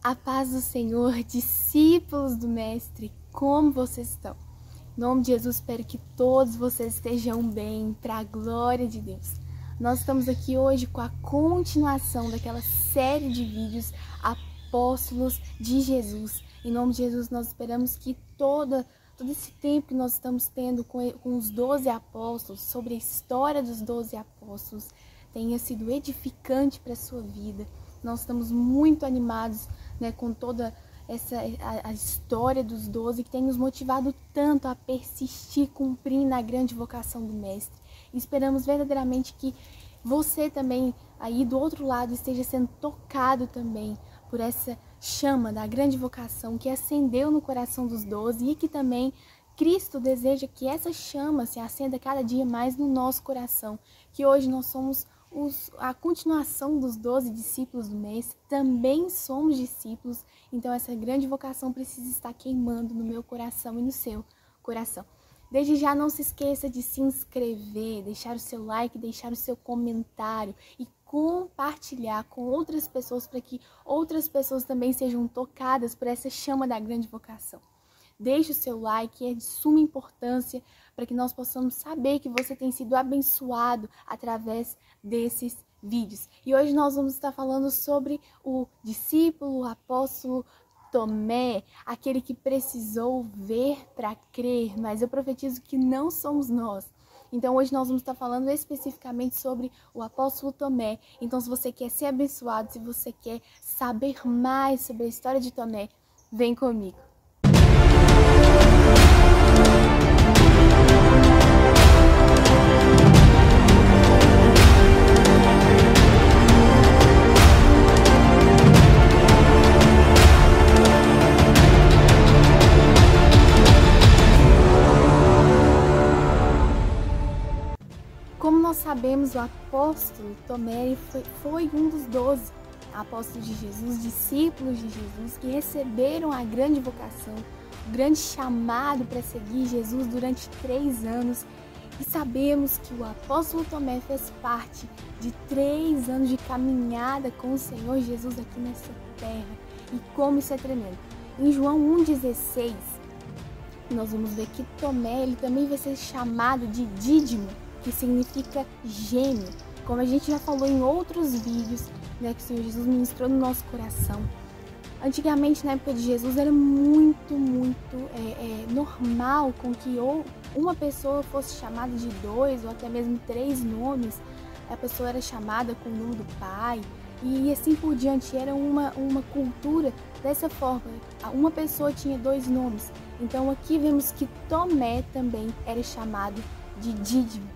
A paz do Senhor, discípulos do Mestre, como vocês estão? Em nome de Jesus, espero que todos vocês estejam bem, para a glória de Deus. Nós estamos aqui hoje com a continuação daquela série de vídeos Apóstolos de Jesus. Em nome de Jesus, nós esperamos que todo esse tempo que nós estamos tendo com os 12 apóstolos, sobre a história dos 12 apóstolos, tenha sido edificante para a sua vida. Nós estamos muito animados, com toda a história dos 12, que tem nos motivado tanto a persistir, cumprindo a grande vocação do Mestre. E esperamos verdadeiramente que você também, aí do outro lado, esteja sendo tocado também por essa chama da grande vocação que acendeu no coração dos 12 e que também Cristo deseja que essa chama se acenda cada dia mais no nosso coração, que hoje nós somos a continuação dos 12 discípulos do Mestre, também somos discípulos, então essa grande vocação precisa estar queimando no meu coração e no seu coração. Desde já não se esqueça de se inscrever, deixar o seu like, deixar o seu comentário e compartilhar com outras pessoas para que outras pessoas também sejam tocadas por essa chama da grande vocação. Deixe o seu like, é de suma importância para que nós possamos saber que você tem sido abençoado através desses vídeos. E hoje nós vamos estar falando sobre o discípulo, o apóstolo Tomé, aquele que precisou ver para crer, mas eu profetizo que não somos nós. Então hoje nós vamos estar falando especificamente sobre o apóstolo Tomé. Então se você quer ser abençoado, se você quer saber mais sobre a história de Tomé, vem comigo. Como nós sabemos, o apóstolo Tomé foi um dos 12 apóstolos de Jesus, discípulos de Jesus, que receberam a grande vocação, o grande chamado para seguir Jesus durante 3 anos. E sabemos que o apóstolo Tomé fez parte de 3 anos de caminhada com o Senhor Jesus aqui nessa terra. E como isso é tremendo. Em João 1,16, nós vamos ver que Tomé ele também vai ser chamado de Dídimo, que significa gêmeo, como a gente já falou em outros vídeos, que o Senhor Jesus ministrou no nosso coração. Antigamente, na época de Jesus, era muito normal com que ou uma pessoa fosse chamada de 2 ou até mesmo 3 nomes. A pessoa era chamada com o nome do pai e assim por diante. Era uma cultura dessa forma. Uma pessoa tinha 2 nomes. Então aqui vemos que Tomé também era chamado de Dídimo.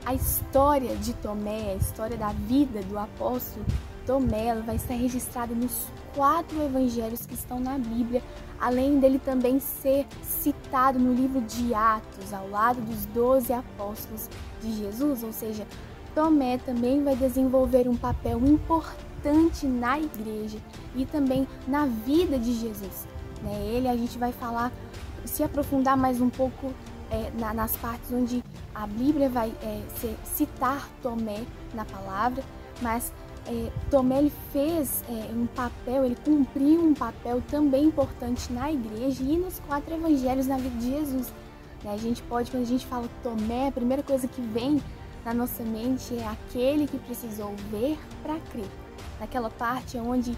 A história de Tomé, a história da vida do apóstolo Tomé, ela vai estar registrada nos 4 evangelhos que estão na Bíblia, além dele também ser citado no livro de Atos, ao lado dos 12 apóstolos de Jesus. Ou seja, Tomé também vai desenvolver um papel importante na igreja e também na vida de Jesus. Ele, a gente vai falar, se aprofundar mais um pouco nas partes onde a Bíblia vai citar Tomé na palavra, mas Tomé ele fez um papel, ele cumpriu um papel também importante na igreja e nos 4 evangelhos na vida de Jesus. A gente pode, quando a gente fala Tomé, a primeira coisa que vem na nossa mente é aquele que precisou ver para crer. Naquela parte onde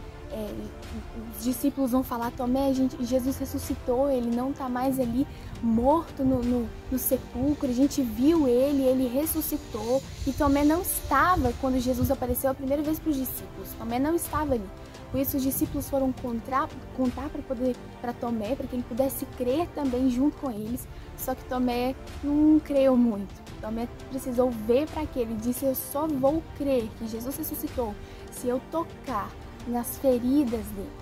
os discípulos vão falar, Tomé, Jesus ressuscitou, ele não está mais ali morto no sepulcro, a gente viu ele ressuscitou. E Tomé não estava quando Jesus apareceu a primeira vez para os discípulos, Tomé não estava ali. Por isso os discípulos foram contar para Tomé, para que ele pudesse crer também junto com eles. Só que Tomé não creu muito. Tomé precisou ver para quê? Ele disse, eu só vou crer que Jesus ressuscitou se eu tocar nas feridas dele.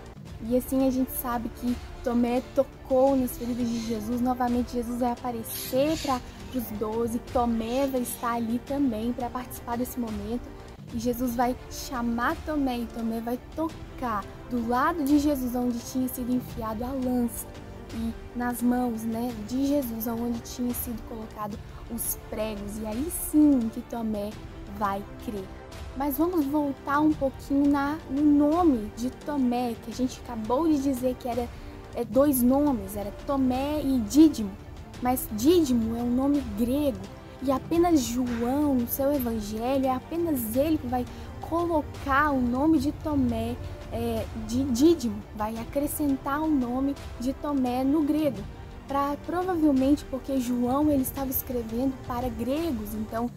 E assim a gente sabe que Tomé tocou nas feridas de Jesus. Novamente Jesus vai aparecer para os 12, Tomé vai estar ali também para participar desse momento. E Jesus vai chamar Tomé e Tomé vai tocar do lado de Jesus, onde tinha sido enfiado a lança, e nas mãos de Jesus, onde tinha sido colocado os pregos. E aí sim que Tomé vai crer. Mas vamos voltar um pouquinho no nome de Tomé, que a gente acabou de dizer que era dois nomes, era Tomé e Dídimo. Mas Dídimo é um nome grego e apenas João, no seu evangelho, é apenas ele que vai colocar o nome de Tomé, de Dídimo, vai acrescentar o nome de Tomé no grego. Provavelmente porque João ele estava escrevendo para gregos, então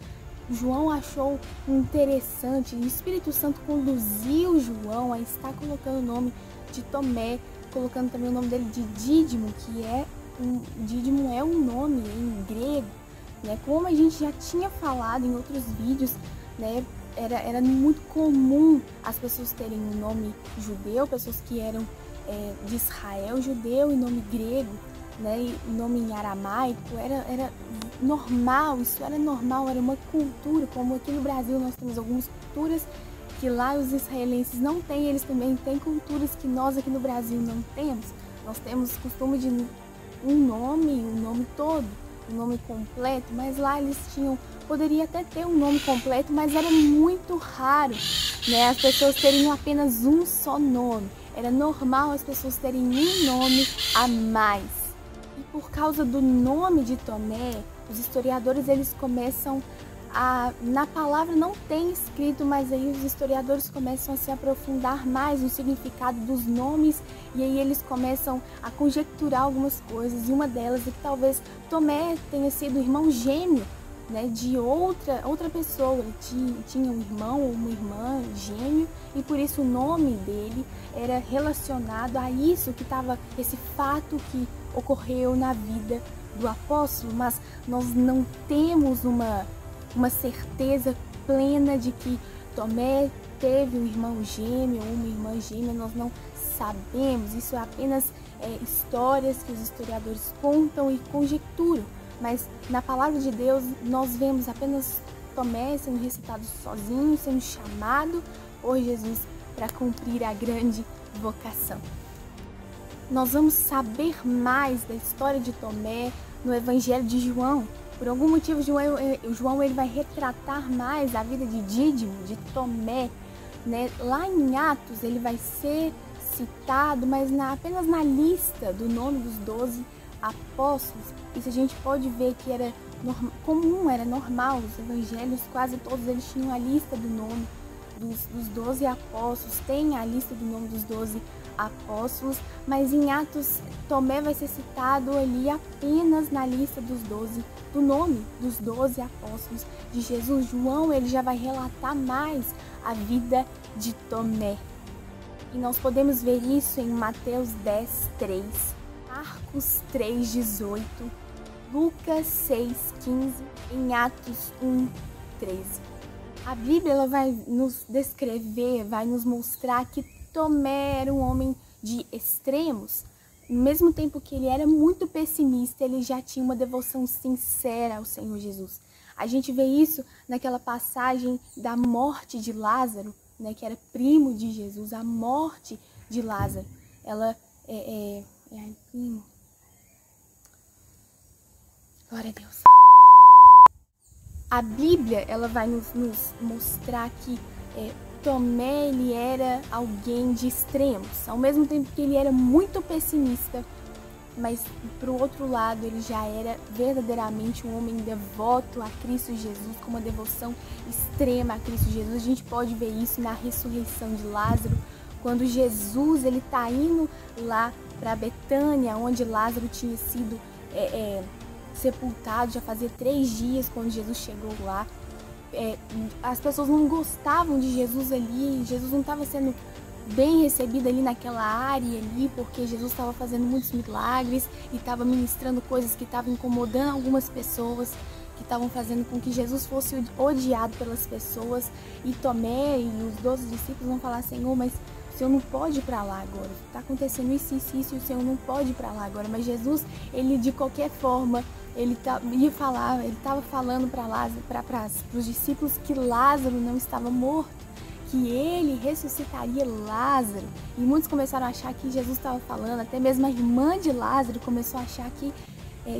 João achou interessante, e o Espírito Santo conduziu João a estar colocando o nome de Tomé, colocando também o nome dele de Dídimo, Dídimo é um nome em grego, né? Como a gente já tinha falado em outros vídeos, né? Era muito comum as pessoas terem um nome judeu, pessoas que eram de Israel, judeu, e nome grego, né? E nome em aramaico, era normal, isso era normal, era uma cultura, como aqui no Brasil nós temos algumas culturas que lá os israelenses não têm, eles também têm culturas que nós aqui no Brasil não temos. Nós temos costume de um nome todo, um nome completo, mas lá eles poderia até ter um nome completo, mas era muito raro, né, as pessoas terem apenas um só nome. Era normal as pessoas terem um nome a mais. E por causa do nome de Tomé, os historiadores eles começam na palavra não tem escrito, mas aí os historiadores começam a se aprofundar mais no significado dos nomes, e aí eles começam a conjecturar algumas coisas, e uma delas é que talvez Tomé tenha sido irmão gêmeo, né, de outra pessoa. Ele tinha um irmão ou uma irmã gêmeo, e por isso o nome dele era relacionado a isso esse fato que ocorreu na vida do apóstolo, mas nós não temos uma certeza plena de que Tomé teve um irmão gêmeo ou uma irmã gêmea, nós não sabemos. Isso é apenas histórias que os historiadores contam e conjecturam, mas na palavra de Deus nós vemos apenas Tomé sendo recitado sozinho, sendo chamado por Jesus para cumprir a grande vocação. Nós vamos saber mais da história de Tomé no Evangelho de João. Por algum motivo, João ele vai retratar mais a vida de Dídimo, de Tomé, né? Lá em Atos ele vai ser citado, mas apenas na lista do nome dos 12 apóstolos. Isso a gente pode ver que era comum, era normal. Os evangelhos, quase todos eles tinham a lista do nome dos 12 apóstolos, tem a lista do nome dos 12 apóstolos, mas em Atos Tomé vai ser citado ali apenas na lista do nome dos 12 apóstolos de Jesus. João ele já vai relatar mais a vida de Tomé. E nós podemos ver isso em Mateus 10:3, Marcos 3:18, Lucas 6:15, em Atos 1:13. A Bíblia ela vai nos descrever, vai nos mostrar que Tomé era um homem de extremos. Ao mesmo tempo que ele era muito pessimista, ele já tinha uma devoção sincera ao Senhor Jesus. A gente vê isso naquela passagem da morte de Lázaro, né, que era primo de Jesus, a morte de Lázaro. Ela é primo. Glória a Deus. A Bíblia ela vai nos mostrar que Tomé ele era alguém de extremos, ao mesmo tempo que ele era muito pessimista, mas pro outro lado ele já era verdadeiramente um homem devoto a Cristo Jesus, com uma devoção extrema a Cristo Jesus. A gente pode ver isso na ressurreição de Lázaro, quando Jesus ele tá indo lá para Betânia, onde Lázaro tinha sido sepultado, já fazia 3 dias quando Jesus chegou lá. As pessoas não gostavam de Jesus ali, Jesus não estava sendo bem recebido ali naquela área ali, porque Jesus estava fazendo muitos milagres e estava ministrando coisas que estavam incomodando algumas pessoas, que estavam fazendo com que Jesus fosse odiado pelas pessoas. E Tomé e os 12 discípulos vão falar: Senhor, mas o Senhor não pode ir para lá agora, está acontecendo isso, e o Senhor não pode ir para lá agora. Mas Jesus, ele de qualquer forma, ele estava falando para os discípulos que Lázaro não estava morto, que ele ressuscitaria Lázaro. E muitos começaram a achar que Jesus estava falando, até mesmo a irmã de Lázaro começou a achar que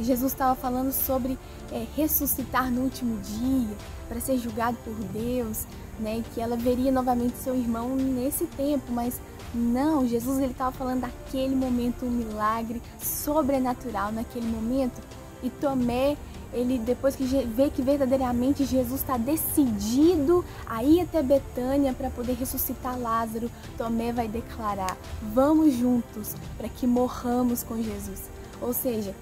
Jesus estava falando sobre ressuscitar no último dia, para ser julgado por Deus, né, que ela veria novamente seu irmão nesse tempo, mas não, Jesus ele estava falando daquele momento, um milagre sobrenatural naquele momento. E Tomé, ele depois que vê que verdadeiramente Jesus está decidido a ir até Betânia para poder ressuscitar Lázaro, Tomé vai declarar: vamos juntos para que morramos com Jesus. Ou seja,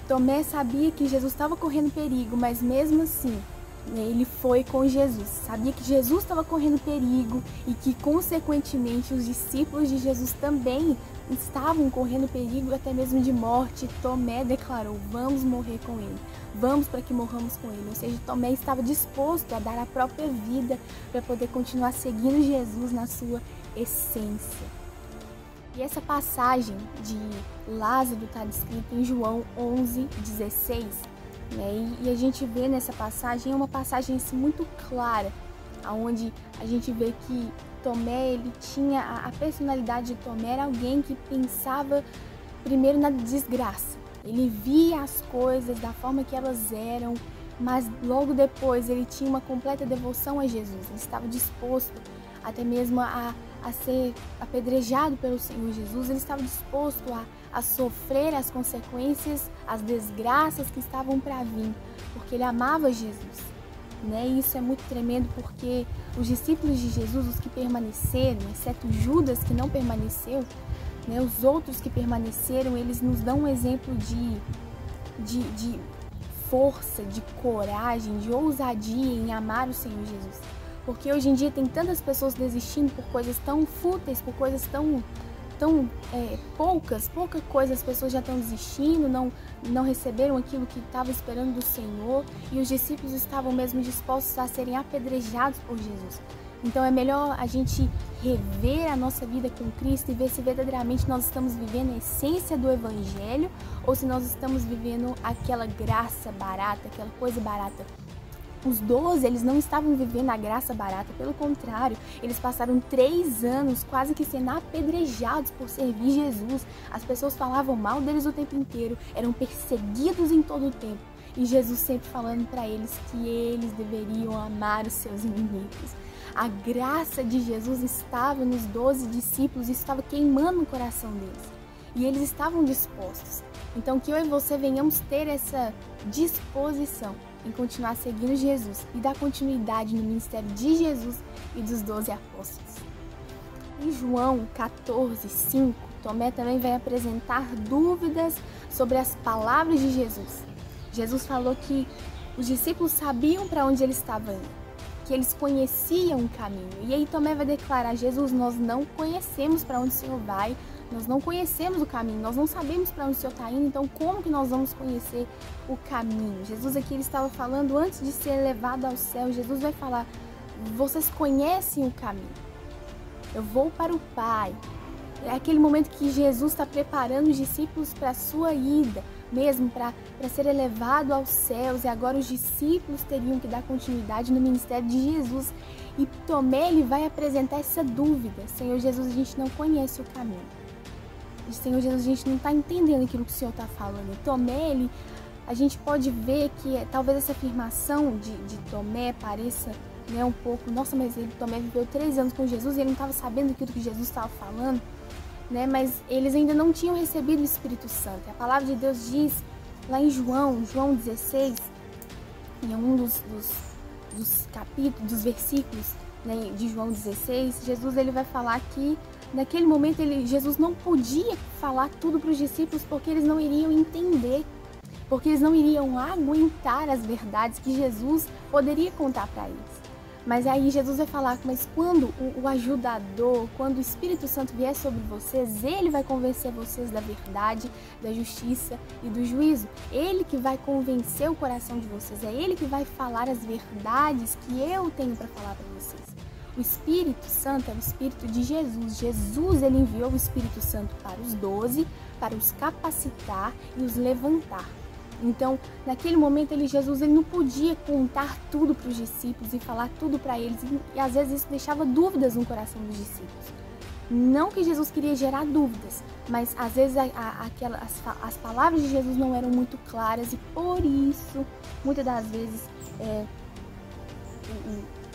Tomé sabia que Jesus estava correndo perigo, mas mesmo assim, ele foi com Jesus, sabia que Jesus estava correndo perigo e que, consequentemente, os discípulos de Jesus também estavam correndo perigo, até mesmo de morte. Tomé declarou: vamos morrer com ele, vamos para que morramos com ele. Ou seja, Tomé estava disposto a dar a própria vida para poder continuar seguindo Jesus na sua essência. E essa passagem de Lázaro está descrita em João 11:16. E a gente vê nessa passagem, é uma passagem assim, muito clara, onde a gente vê que Tomé, ele tinha a personalidade de Tomé, era alguém que pensava primeiro na desgraça. Ele via as coisas da forma que elas eram, mas logo depois ele tinha uma completa devoção a Jesus. Ele estava disposto até mesmo a ser apedrejado pelo Senhor Jesus. Ele estava disposto a sofrer as consequências, as desgraças que estavam para vir, porque ele amava Jesus. E isso é muito tremendo, porque os discípulos de Jesus, os que permaneceram, exceto Judas que não permaneceu, os outros que permaneceram, eles nos dão um exemplo de força, de coragem, de ousadia em amar o Senhor Jesus. Porque hoje em dia tem tantas pessoas desistindo por coisas tão fúteis, por coisas tão pouca coisa, as pessoas já estão desistindo, não receberam aquilo que estavam esperando do Senhor, e os discípulos estavam mesmo dispostos a serem apedrejados por Jesus. Então é melhor a gente rever a nossa vida com Cristo e ver se verdadeiramente nós estamos vivendo a essência do Evangelho ou se nós estamos vivendo aquela graça barata, aquela coisa barata. Os 12, eles não estavam vivendo a graça barata, pelo contrário, eles passaram 3 anos quase que sendo apedrejados por servir Jesus. As pessoas falavam mal deles o tempo inteiro, eram perseguidos em todo o tempo. E Jesus sempre falando para eles que eles deveriam amar os seus inimigos. A graça de Jesus estava nos 12 discípulos e estava queimando o coração deles. E eles estavam dispostos. Então que eu e você venhamos ter essa disposição em continuar seguindo Jesus e dar continuidade no ministério de Jesus e dos 12 apóstolos. Em João 14:5, Tomé também vai apresentar dúvidas sobre as palavras de Jesus. Jesus falou que os discípulos sabiam para onde ele estava indo, que eles conheciam o caminho. E aí Tomé vai declarar: Jesus, nós não conhecemos para onde o Senhor vai, nós não conhecemos o caminho, nós não sabemos para onde o Senhor está indo, então como que nós vamos conhecer o caminho? Jesus aqui ele estava falando antes de ser levado ao céu. Jesus vai falar: vocês conhecem o caminho, eu vou para o Pai. É aquele momento que Jesus está preparando os discípulos para a sua ida, mesmo para ser elevado aos céus, e agora os discípulos teriam que dar continuidade no ministério de Jesus. E Tomé ele vai apresentar essa dúvida: Senhor Jesus, a gente não conhece o caminho. Senhor Jesus, a gente não está entendendo aquilo que o Senhor está falando. E Tomé, a gente pode ver que talvez essa afirmação de Tomé pareça um pouco, nossa, mas Tomé viveu 3 anos com Jesus e ele não estava sabendo aquilo que Jesus estava falando, mas eles ainda não tinham recebido o Espírito Santo. A palavra de Deus diz lá em João 16, em um dos capítulos, dos versículos de João 16, Jesus ele vai falar que naquele momento Jesus não podia falar tudo para os discípulos porque eles não iriam entender, porque eles não iriam aguentar as verdades que Jesus poderia contar para eles. Mas aí Jesus vai falar: mas quando o ajudador, quando o Espírito Santo vier sobre vocês, ele vai convencer vocês da verdade, da justiça e do juízo. Ele que vai convencer o coração de vocês, é ele que vai falar as verdades que eu tenho para falar para vocês. O Espírito Santo é o Espírito de Jesus. Jesus ele enviou o Espírito Santo para os 12, para os capacitar e os levantar. Então, naquele momento, Jesus ele não podia contar tudo para os discípulos e falar tudo para eles. E às vezes isso deixava dúvidas no coração dos discípulos. Não que Jesus queria gerar dúvidas, mas às vezes as palavras de Jesus não eram muito claras e por isso, muitas das vezes,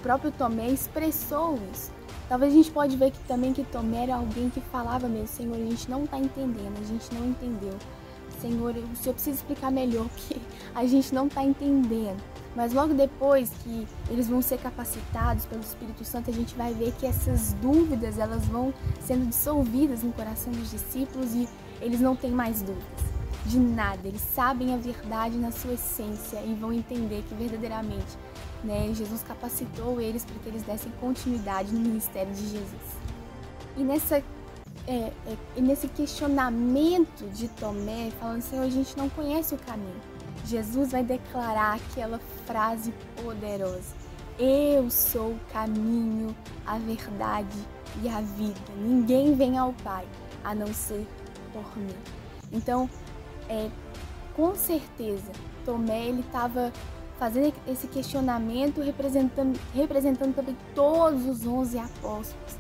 próprio Tomé expressou isso. Talvez a gente pode ver que também que Tomé era alguém que falava mesmo, Senhor, a gente não está entendendo, a gente não entendeu. Senhor, o Senhor precisa explicar melhor, porque a gente não está entendendo. Mas logo depois que eles vão ser capacitados pelo Espírito Santo, a gente vai ver que essas dúvidas, elas vão sendo dissolvidas no coração dos discípulos e eles não têm mais dúvidas de nada. Eles sabem a verdade na sua essência e vão entender que verdadeiramente, né, Jesus capacitou eles para que eles dessem continuidade no ministério de Jesus. E nesse questionamento de Tomé, falando, Senhor, a gente não conhece o caminho, Jesus vai declarar aquela frase poderosa: eu sou o caminho, a verdade e a vida. Ninguém vem ao Pai a não ser por mim. Então, com certeza, Tomé ele estava fazendo esse questionamento, representando também todos os 11 apóstolos,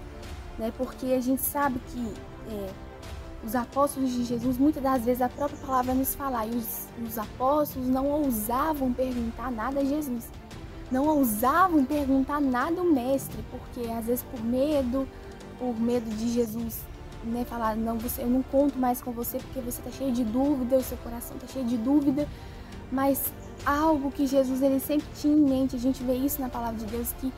né? Porque a gente sabe que os apóstolos de Jesus, muitas das vezes a própria palavra nos fala, e os apóstolos não ousavam perguntar nada a Jesus, não ousavam perguntar nada ao mestre, porque às vezes por medo de Jesus, né, falar, não, eu não conto mais com você porque você está cheio de dúvida, o seu coração está cheio de dúvida, mas algo que Jesus ele sempre tinha em mente, a gente vê isso na palavra de Deus, que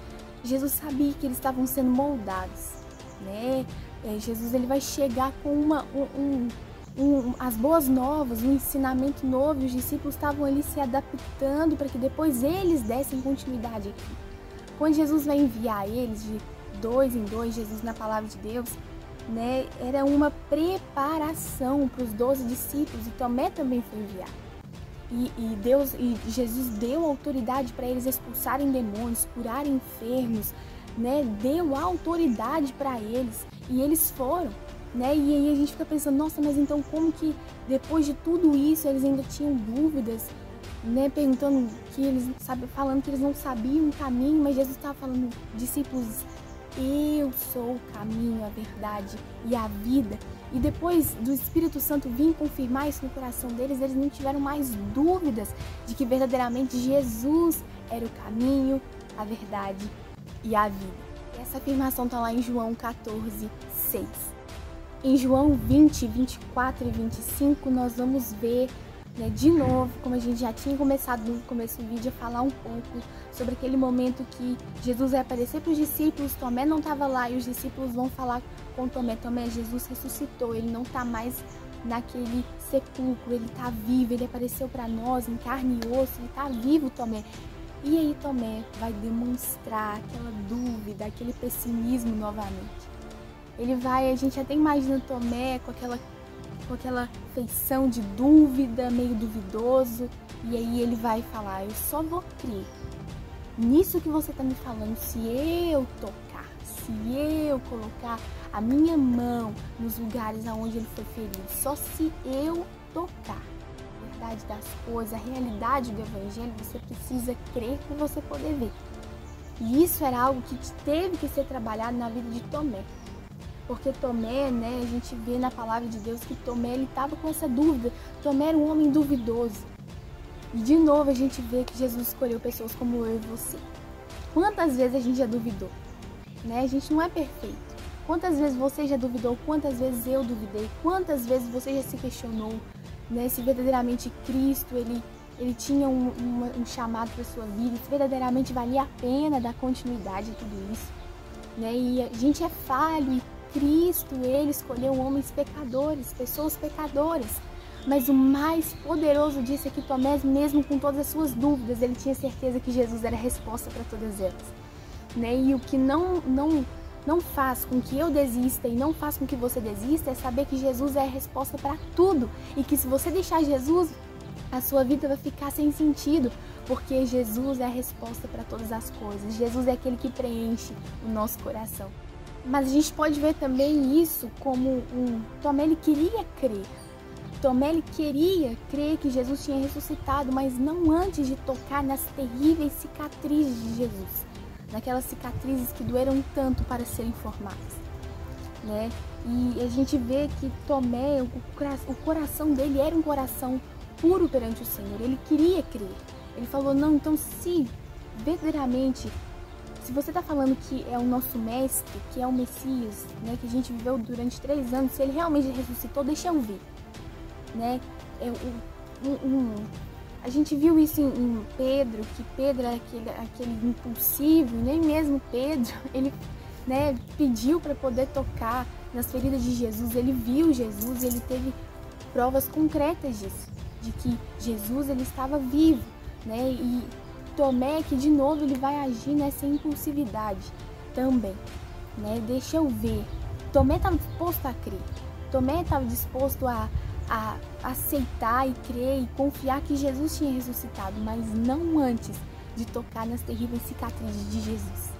Jesus sabia que eles estavam sendo moldados, né? Jesus ele vai chegar com as boas novas, um ensinamento novo, e os discípulos estavam ali se adaptando para que depois eles dessem continuidade aqui. Quando Jesus vai enviar eles de 2 em 2, Jesus na palavra de Deus, né, era uma preparação para os 12 discípulos, e Tomé também foi enviado. E Jesus deu autoridade para eles expulsarem demônios, curarem enfermos, né? Deu autoridade para eles e eles foram, né? E aí a gente fica pensando, nossa, mas então como que depois de tudo isso eles ainda tinham dúvidas, né? Perguntando que eles falando que eles não sabiam o caminho, mas Jesus estava falando, discípulos, eu sou o caminho, a verdade e a vida. E depois do Espírito Santo vir confirmar isso no coração deles, eles não tiveram mais dúvidas de que verdadeiramente Jesus era o caminho, a verdade e a vida. E essa afirmação está lá em João 14, 6. Em João 20, 24 e 25, nós vamos ver, né, de novo, como a gente já tinha começado no começo do vídeo, a falar um pouco sobre aquele momento que Jesus vai aparecer para os discípulos, Tomé não estava lá, e os discípulos vão falar com Tomé, Jesus ressuscitou, ele não está mais naquele sepulcro, ele está vivo, ele apareceu para nós em carne e osso, ele está vivo, Tomé. E aí Tomé vai demonstrar aquela dúvida, aquele pessimismo novamente. A gente até imagina Tomé com aquela feição de dúvida, meio duvidoso, e aí ele vai falar, eu só vou crer nisso que você está me falando se eu tocar, se eu colocar a minha mão nos lugares aonde ele foi ferido, só se eu tocar. A verdade das coisas, a realidade do Evangelho, você precisa crer para você poder ver. E isso era algo que teve que ser trabalhado na vida de Tomé. Porque Tomé, né, a gente vê na palavra de Deus que Tomé ele estava com essa dúvida. Tomé era um homem duvidoso. E de novo a gente vê que Jesus escolheu pessoas como eu e você. Quantas vezes a gente já duvidou? Né? A gente não é perfeito. Quantas vezes você já duvidou? Quantas vezes eu duvidei? Quantas vezes você já se questionou, né, se verdadeiramente Cristo ele tinha um chamado para a sua vida, se verdadeiramente valia a pena dar continuidade a tudo isso? Né? E a gente é falho e Cristo, ele escolheu homens pecadores, pessoas pecadoras. Mas o mais poderoso disso é que Tomé, mesmo com todas as suas dúvidas, ele tinha certeza que Jesus era a resposta para todas elas. Né? E o que não faz com que eu desista e não faz com que você desista é saber que Jesus é a resposta para tudo. E que se você deixar Jesus, a sua vida vai ficar sem sentido. Porque Jesus é a resposta para todas as coisas. Jesus é aquele que preenche o nosso coração. Mas a gente pode ver também isso como Tomé ele queria crer. Tomé ele queria crer que Jesus tinha ressuscitado, mas não antes de tocar nas terríveis cicatrizes de Jesus. Naquelas cicatrizes que doeram tanto para serem formadas. Né? E a gente vê que Tomé, o coração dele era um coração puro perante o Senhor. Ele queria crer. Ele falou, não, então se verdadeiramente se você está falando que é o nosso mestre, que é o Messias, né, que a gente viveu durante 3 anos, se ele realmente ressuscitou, deixa eu ver, né? A gente viu isso em Pedro, que Pedro era aquele impulsivo, e nem mesmo Pedro, ele, né, pediu para poder tocar nas feridas de Jesus, ele viu Jesus, ele teve provas concretas disso, de que Jesus ele estava vivo, né? E Tomé, que de novo ele vai agir nessa impulsividade também, né? Deixa eu ver. Tomé estava disposto a crer, Tomé estava disposto a aceitar e crer e confiar que Jesus tinha ressuscitado, mas não antes de tocar nas terríveis cicatrizes de Jesus.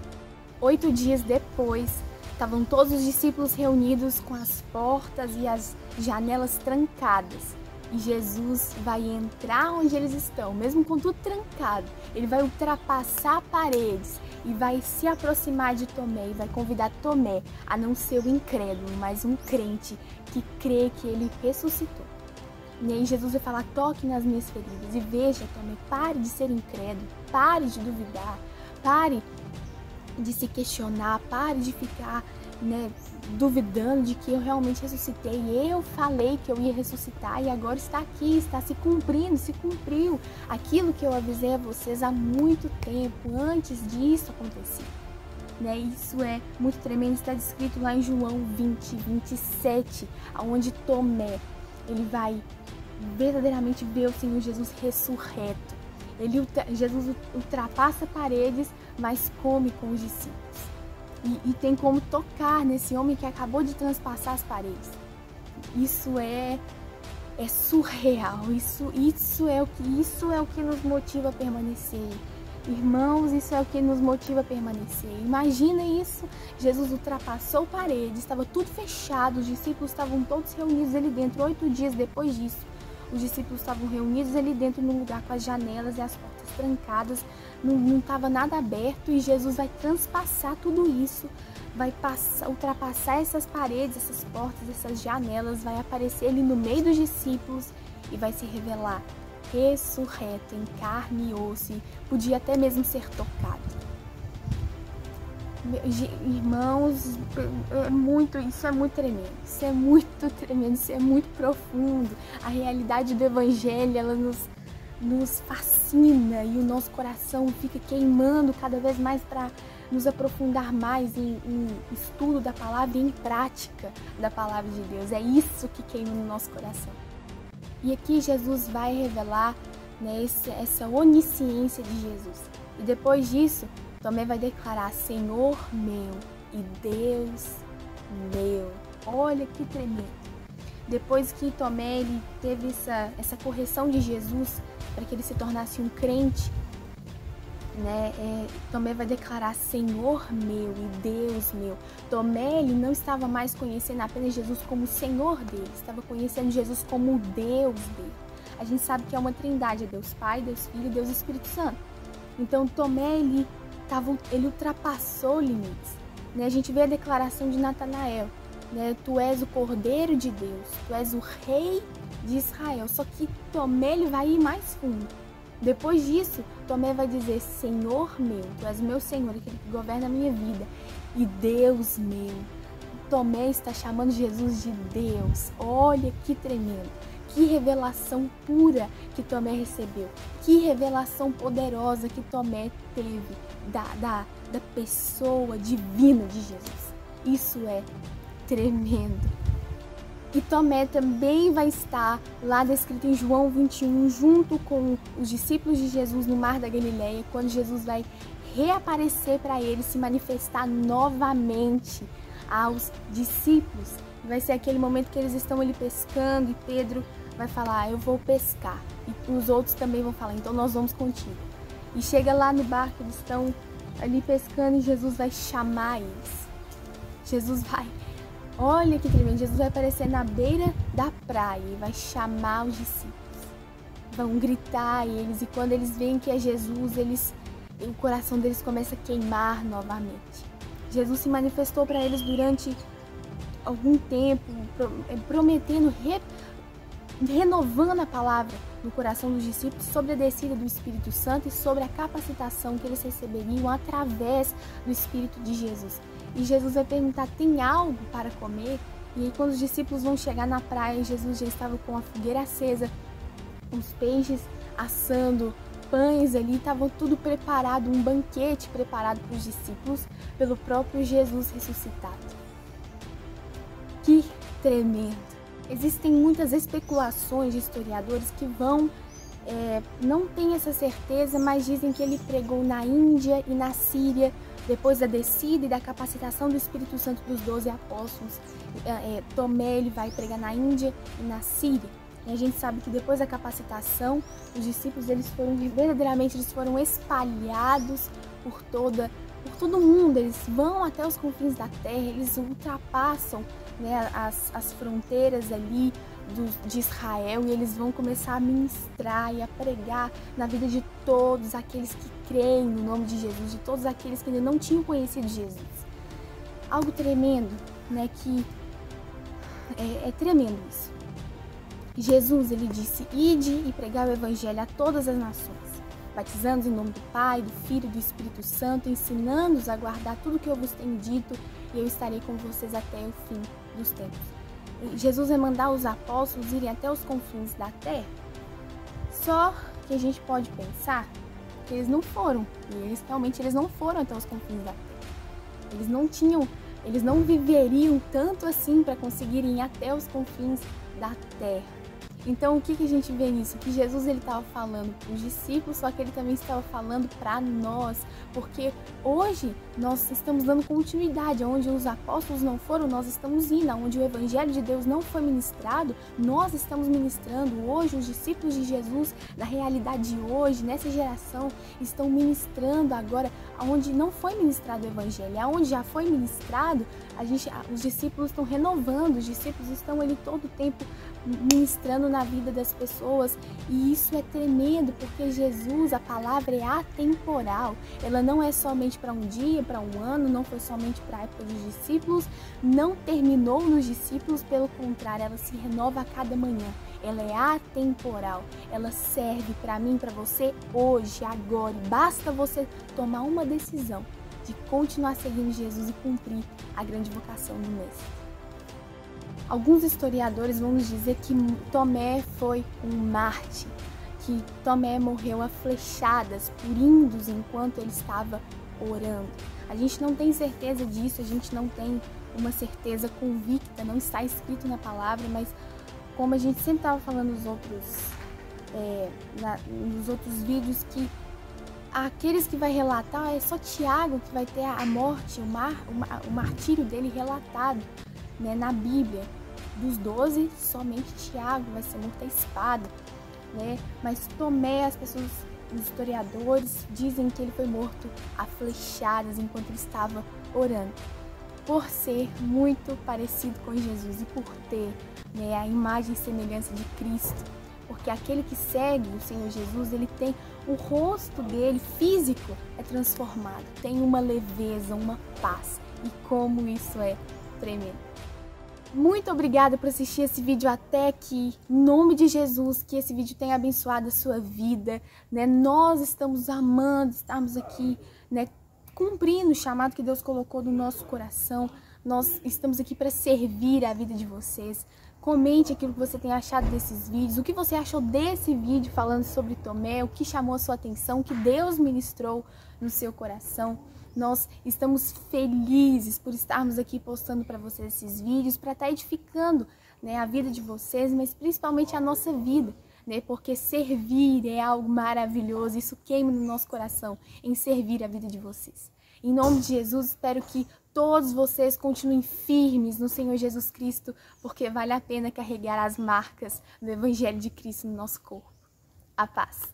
8 dias depois, estavam todos os discípulos reunidos com as portas e as janelas trancadas. E Jesus vai entrar onde eles estão, mesmo com tudo trancado. Ele vai ultrapassar paredes e vai se aproximar de Tomé e vai convidar Tomé a não ser o incrédulo, mas um crente que crê que ele ressuscitou. E aí Jesus vai falar: toque nas minhas feridas e veja, Tomé, pare de ser incrédulo, pare de duvidar, pare de se questionar, pare de ficar, né, duvidando de que eu realmente ressuscitei. Eu falei que eu ia ressuscitar e agora está aqui, está se cumprindo, se cumpriu aquilo que eu avisei a vocês há muito tempo, antes disso acontecer. Né? Isso é muito tremendo, está descrito lá em João 20, 27, onde Tomé, ele vai verdadeiramente ver o Senhor Jesus ressurreto. Jesus ultrapassa paredes, mas come com os discípulos. E tem como tocar nesse homem que acabou de transpassar as paredes. Isso é surreal. Isso é o que nos motiva a permanecer. Irmãos, isso é o que nos motiva a permanecer. Imagina isso. Jesus ultrapassou paredes, estava tudo fechado, os discípulos estavam todos reunidos ali dentro. 8 dias depois disso, os discípulos estavam reunidos ali dentro num lugar com as janelas e as portas trancadas, não estava nada aberto, e Jesus vai transpassar tudo isso, vai ultrapassar essas paredes, essas portas, essas janelas, vai aparecer ali no meio dos discípulos e vai se revelar ressurreto em carne e osso, e podia até mesmo ser tocado. Irmãos, isso é muito tremendo, isso é muito tremendo, isso é muito profundo. A realidade do Evangelho, ela nos fascina e o nosso coração fica queimando cada vez mais para nos aprofundar mais em estudo da palavra e em prática da palavra de Deus. É isso que queima no nosso coração. E aqui Jesus vai revelar, né, essa onisciência de Jesus. E depois disso, Tomé vai declarar: Senhor meu e Deus meu. Olha que tremendo. Depois que Tomé ele teve essa correção de Jesus para que ele se tornasse um crente, né, Tomé vai declarar: Senhor meu e Deus meu. Tomé ele não estava mais conhecendo apenas Jesus como o Senhor dele, estava conhecendo Jesus como o Deus dele. A gente sabe que é uma trindade, é Deus Pai, Deus Filho e Deus Espírito Santo. Então Tomé ele ultrapassou limites, né? A gente vê a declaração de Natanael, né? Tu és o Cordeiro de Deus, tu és o Rei de Israel. Só que Tomé ele vai ir mais fundo. Depois disso, Tomé vai dizer: Senhor meu, tu és o meu Senhor, aquele que governa a minha vida, e Deus meu. Tomé está chamando Jesus de Deus. Olha que tremendo. Que revelação pura que Tomé recebeu. Que revelação poderosa que Tomé teve da pessoa divina de Jesus. Isso é tremendo. E Tomé também vai estar lá descrito em João 21, junto com os discípulos de Jesus no Mar da Galileia, quando Jesus vai reaparecer para eles, se manifestar novamente aos discípulos. Vai ser aquele momento que eles estão ali pescando e Pedro vai falar: eu vou pescar. E os outros também vão falar: então nós vamos contigo. E chega lá no barco, eles estão ali pescando e Jesus vai chamar eles. Jesus vai, olha que tremendo, Jesus vai aparecer na beira da praia e vai chamar os discípulos. Vão gritar eles, e quando eles veem que é Jesus, o coração deles começa a queimar novamente. Jesus se manifestou para eles durante algum tempo, prometendo renovando a palavra no coração dos discípulos sobre a descida do Espírito Santo e sobre a capacitação que eles receberiam através do Espírito de Jesus. E Jesus vai perguntar: tem algo para comer? E aí, quando os discípulos vão chegar na praia, Jesus já estava com a fogueira acesa, os peixes assando, pães ali, estavam tudo preparado, um banquete preparado para os discípulos pelo próprio Jesus ressuscitado. Que tremendo! Existem muitas especulações de historiadores que não têm essa certeza, mas dizem que ele pregou na Índia e na Síria, depois da descida e da capacitação do Espírito Santo dos 12 apóstolos. Tomé, ele vai pregar na Índia e na Síria. E a gente sabe que depois da capacitação, os discípulos eles foram espalhados por todo o mundo. Eles vão até os confins da terra, eles ultrapassam, né, as fronteiras ali de Israel, e eles vão começar a ministrar e a pregar na vida de todos aqueles que creem no nome de Jesus, de todos aqueles que ainda não tinham conhecido Jesus. Algo tremendo, né, que é tremendo isso. Jesus, ele disse: ide e pregai o evangelho a todas as nações, batizando-os em nome do Pai, do Filho e do Espírito Santo, ensinando-os a guardar tudo o que eu vos tenho dito, e eu estarei com vocês até o fim dos tempos. E Jesus vai mandar os apóstolos irem até os confins da terra. Só que a gente pode pensar que eles não foram, e realmente eles não foram até os confins da terra. Eles não viveriam tanto assim para conseguirem ir até os confins da terra. Então, o que a gente vê nisso? Que Jesus ele estava falando para os discípulos, só que ele também estava falando para nós, porque hoje nós estamos dando continuidade, onde os apóstolos não foram, nós estamos indo, onde o evangelho de Deus não foi ministrado, nós estamos ministrando. Hoje os discípulos de Jesus, na realidade de hoje, nessa geração, estão ministrando agora onde não foi ministrado o evangelho, aonde já foi ministrado, os discípulos estão renovando, os discípulos estão ali todo o tempo ministrando na vida das pessoas, e isso é tremendo, porque Jesus, a palavra é atemporal, ela não é somente para um dia, para um ano, não foi somente para a época dos discípulos, não terminou nos discípulos, pelo contrário, ela se renova a cada manhã, ela é atemporal, ela serve para mim, para você hoje, agora, e basta você tomar uma decisão de continuar seguindo Jesus e cumprir a grande vocação do Mestre. Alguns historiadores vão nos dizer que Tomé foi um mártir, que Tomé morreu a flechadas por índios enquanto ele estava orando. A gente não tem certeza disso, a gente não tem uma certeza convicta, não está escrito na palavra, mas como a gente sempre estava falando nos outros vídeos, que aqueles que vai relatar, é só Tiago que vai ter a morte, o martírio dele relatado, né, na Bíblia. Dos 12, somente Tiago vai ser morto à espada, né? Mas Tomé, os historiadores dizem que ele foi morto a flechadas enquanto ele estava orando, por ser muito parecido com Jesus e por ter, né, a imagem e semelhança de Cristo, porque aquele que segue o Senhor Jesus, ele tem o rosto dele físico é transformado, tem uma leveza, uma paz, e como isso é tremendo. Muito obrigada por assistir esse vídeo até aqui. Em nome de Jesus, que esse vídeo tenha abençoado a sua vida, né? Nós estamos amando, estamos aqui, né, cumprindo o chamado que Deus colocou no nosso coração. Nós estamos aqui para servir a vida de vocês. Comente aquilo que você tem achado desses vídeos, o que você achou desse vídeo falando sobre Tomé, o que chamou a sua atenção, o que Deus ministrou no seu coração. Nós estamos felizes por estarmos aqui postando para vocês esses vídeos, para estar edificando, né, a vida de vocês, mas principalmente a nossa vida, né, porque servir é algo maravilhoso, isso queima no nosso coração, em servir a vida de vocês. Em nome de Jesus, espero que todos vocês continuem firmes no Senhor Jesus Cristo, porque vale a pena carregar as marcas do Evangelho de Cristo no nosso corpo. A paz.